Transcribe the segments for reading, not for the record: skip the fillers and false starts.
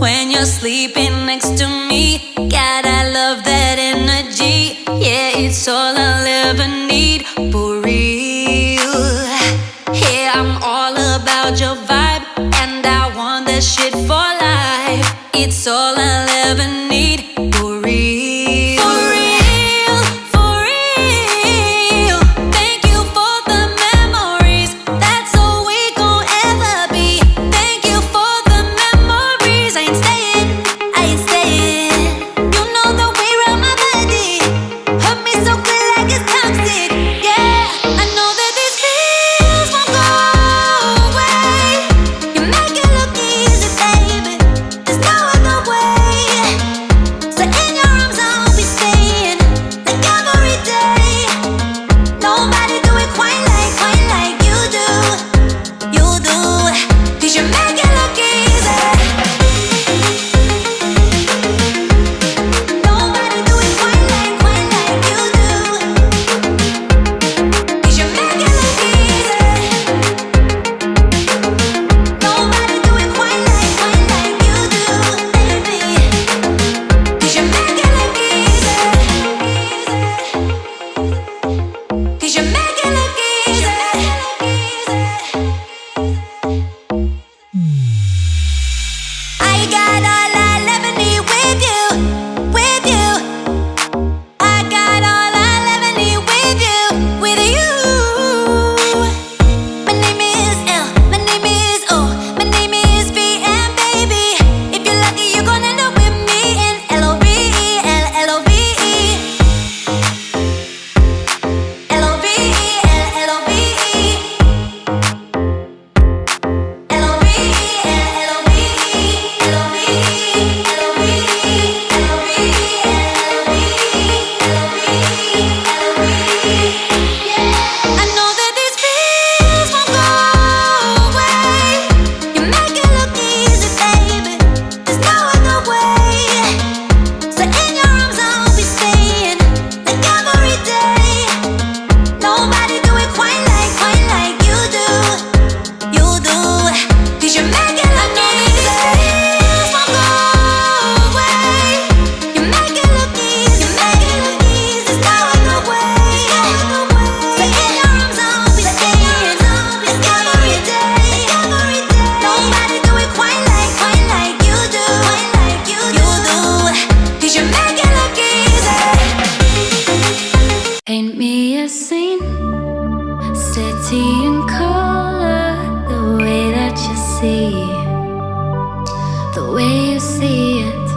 when you're sleeping next to me. God, I love that energy. Yeah, it's all I'll ever need, for real. Yeah, I'm all about your vibe, and I want that shit for life. It's all I'll ever need, for real. For real, for real. Thank you for the memories. That's all we gon' ever be. Thank you for the memories. I ain't staying, I ain't staying. You know the way around my body hurt me so good like it's toxic. Yeah, I know that these feels won't go away. You make it look easy, baby. There's no other way. So in your arms I'll be staying like every day. Nobody do it quite like you do. You do, 'cause you make it look easy. Nobody do it quite like you do. 'Cause you make it look easy. Nobody do it quite like you do, baby. 'Cause you make it look easy. 'Cause you make it look easy. I got all I'll ever need with you, with you. I got all I'll ever need with you, with you. My name is L, my name is O, my name is V, and baby, if you're lucky, you're gonna end up with me in L-O-V-E, L-O-V-E. L-O-V-E, L-O-V-E. I know that these feels won't go away. You make it look easy, baby. There's no other way. So in your arms I'll be staying like every day. Nobody do it quite like you do. You do, 'cause you make it look easy. Won't go away. You make it look easy. There's no other way. So in your arms I'll be staying like every day. Nobody do it quite like you do. You do, 'cause you make it look easy. Paint me a scene, steady in color, the way that you see, the way you see it.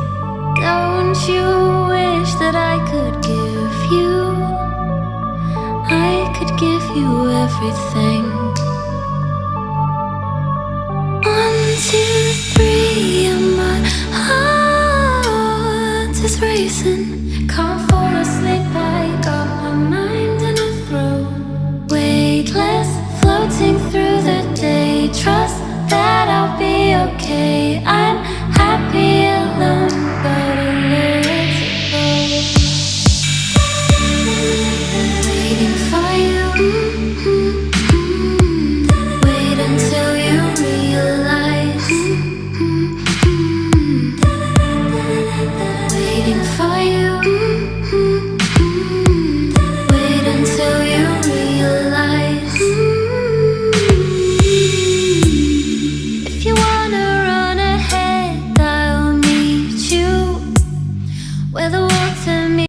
Don't you wish that I could give you, everything? 1, 2, 3, and my heart is racing. Can't fall asleep, I got my mind in a throw. Weightless, floating through the day. Trust that I'll be okay. I'm happy alone, but a little waiting for you. Wait until you realize. Waiting for you. Wait until you realize. If you wanna run ahead, I'll meet you where the water meets